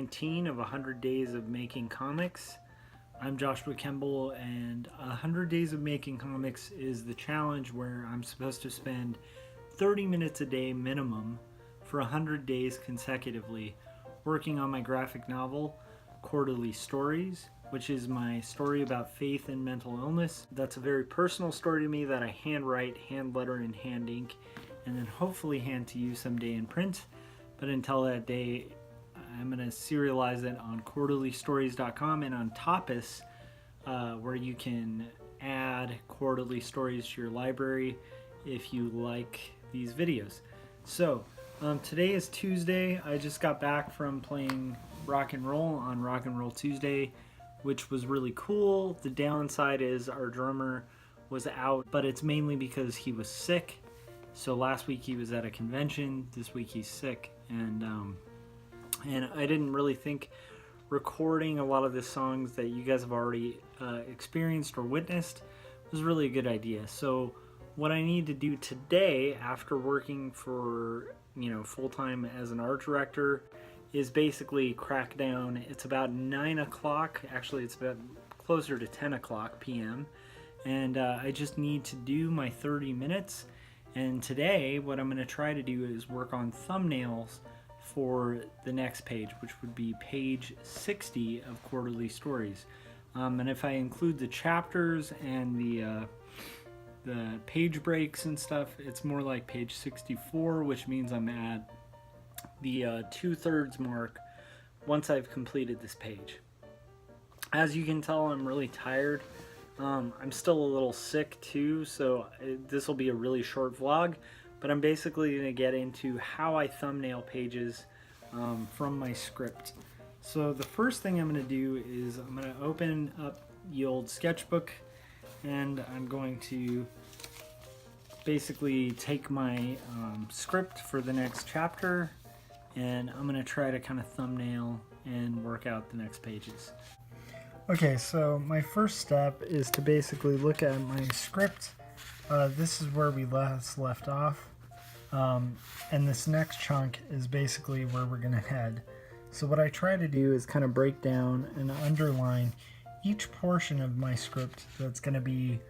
19 of 100 Days of Making Comics. I'm Joshua Kemble, and 100 Days of Making Comics is the challenge where I'm supposed to spend 30 minutes a day minimum for 100 days consecutively working on my graphic novel, Quarterly Stories, which is my story about faith and mental illness. That's a very personal story to me that I handwrite, hand letter, and hand ink, and then hopefully hand to you someday in print. But until that day, I'm going to serialize it on quarterlystories.com and on Topis, where you can add quarterly stories to your library if you like these videos. So today is Tuesday. I just got back from playing rock and roll on Rock and Roll Tuesday, which was really cool. The downside is our drummer was out, but it's mainly because he was sick. So last week he was at a convention, this week he's sick, and I didn't really think recording a lot of the songs that you guys have already experienced or witnessed was really a good idea. So what I need to do today, after working for full-time as an art director, is basically crack down. It's about 9 o'clock, actually it's about closer to 10 o'clock p.m. and I just need to do my 30 minutes. And today what I'm going to try to do is work on thumbnails for the next page, which would be page 60 of Quarterly Stories. And if I include the chapters and the page breaks and stuff, it's more like page 64, which means I'm at the 2/3 mark once I've completed this page. As you can tell, I'm really tired. I'm still a little sick too, so this will be a really short vlog, but I'm basically going to get into how I thumbnail pages from my script. So the first thing I'm going to do is I'm going to open up the old sketchbook, and I'm going to basically take my script for the next chapter, and I'm going to try to kind of thumbnail and work out the next pages. Okay, so my first step is to basically look at my script. This is where we left off, and this next chunk is basically where we're going to head. So what I try to do is kind of break down and underline each portion of my script that's going to be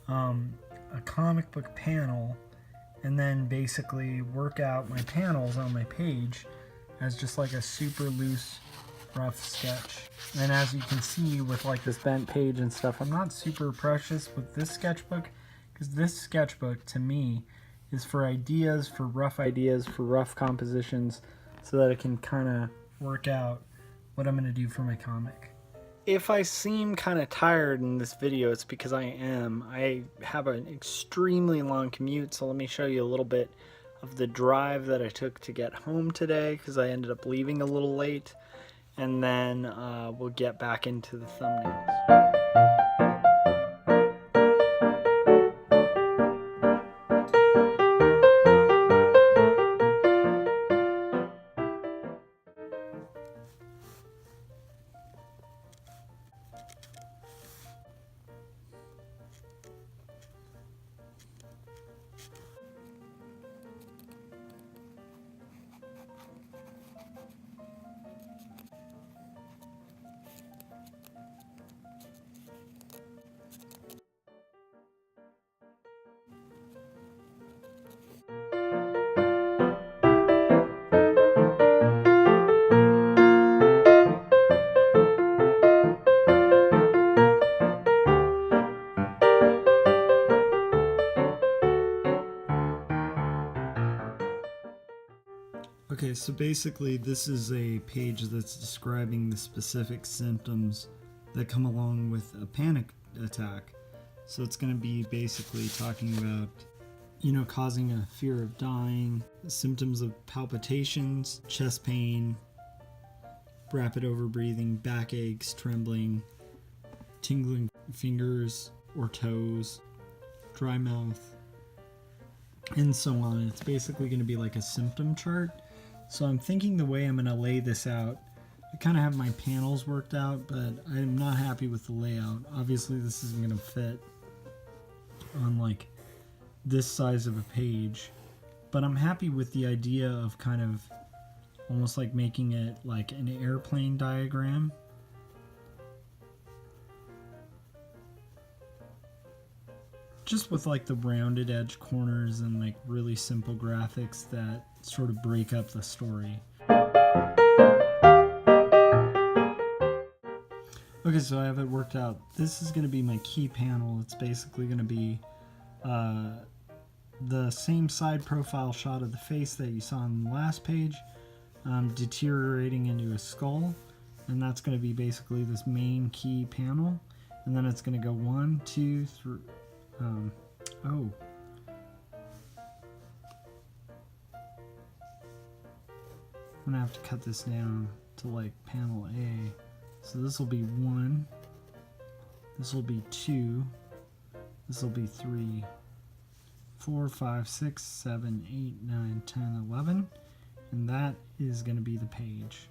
a comic book panel, and then basically work out my panels on my page as just like a super loose, rough sketch. And as you can see with like this bent page and stuff, I'm not super precious with this sketchbook, because this sketchbook to me is for ideas, for rough compositions, so that I can kind of work out what I'm going to do for my comic. If I seem kind of tired in this video, it's because I am. I have an extremely long commute, so let me show you a little bit of the drive that I took to get home today, because I ended up leaving a little late, and then we'll get back into the thumbnails. Okay, so basically this is a page that's describing the specific symptoms that come along with a panic attack. So it's going to be basically talking about, causing a fear of dying, symptoms of palpitations, chest pain, rapid overbreathing, backaches, trembling, tingling fingers or toes, dry mouth, and so on. It's basically going to be like a symptom chart. So I'm thinking the way I'm going to lay this out, I kind of have my panels worked out, but I'm not happy with the layout. Obviously this isn't going to fit on like this size of a page, but I'm happy with the idea of kind of almost like making it like an airplane diagram. Just with like the rounded edge corners and like really simple graphics that sort of break up the story. Okay, so I have it worked out. This is going to be my key panel. It's basically going to be the same side profile shot of the face that you saw on the last page, deteriorating into a skull, and that's going to be basically this main key panel. And then it's going to go 1, 2, 3. I'm gonna have to cut this down to like panel A. So this will be 1, this will be 2, this will be 3, 4, 5, 6, 7, 8, 9, 10, 11, and that is going to be the page.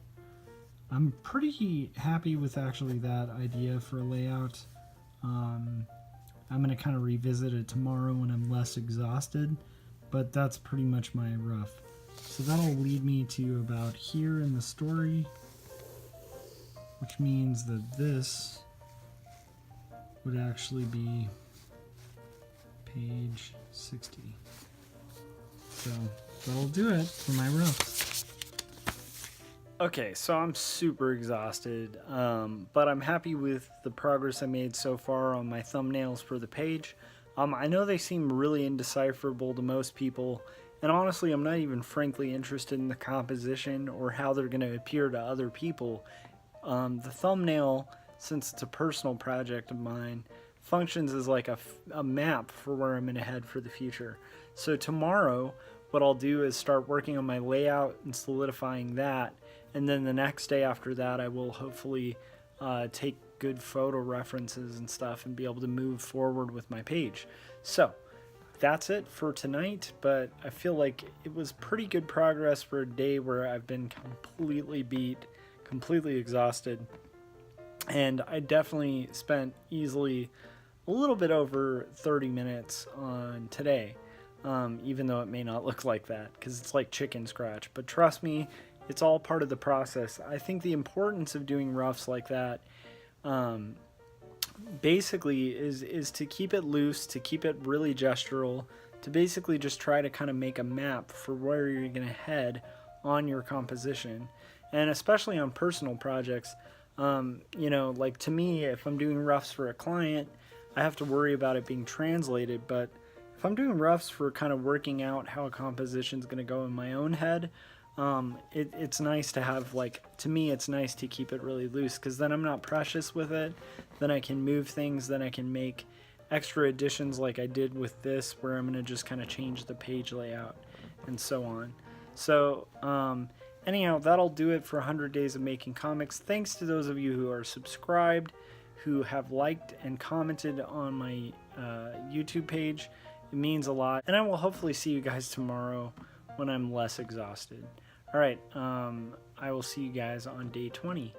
I'm pretty happy with actually that idea for a layout. I'm going to kind of revisit it tomorrow when I'm less exhausted, but that's pretty much my rough. So that'll lead me to about here in the story, which means that this would actually be page 60. So that'll do it for my roughs. Okay, so I'm super exhausted, but I'm happy with the progress I made so far on my thumbnails for the page. I know they seem really indecipherable to most people, and honestly I'm not even frankly interested in the composition or how they're going to appear to other people. The thumbnail, since it's a personal project of mine, functions as like a map for where I'm going to head for the future. So tomorrow what I'll do is start working on my layout and solidifying that, and then the next day after that I will hopefully take good photo references and stuff and be able to move forward with my page. So that's it for tonight, but I feel like it was pretty good progress for a day where I've been completely beat, completely exhausted, and I definitely spent easily a little bit over 30 minutes on today, even though it may not look like that because it's like chicken scratch, but trust me, it's all part of the process. I think the importance of doing roughs like that basically is to keep it loose, to keep it really gestural, to basically just try to kind of make a map for where you're going to head on your composition. And especially on personal projects, you know, like to me, if I'm doing roughs for a client, I have to worry about it being translated, but if I'm doing roughs for kind of working out how a composition is going to go in my own head, it's nice to have, like, to me it's nice to keep it really loose, because then I'm not precious with it, then I can move things, then I can make extra additions like I did with this, where I'm going to just kind of change the page layout and so on. So anyhow, that'll do it for 100 Days of Making Comics. Thanks to those of you who are subscribed, who have liked and commented on my YouTube page. It means a lot, and I will hopefully see you guys tomorrow when I'm less exhausted. All right, I will see you guys on day 20.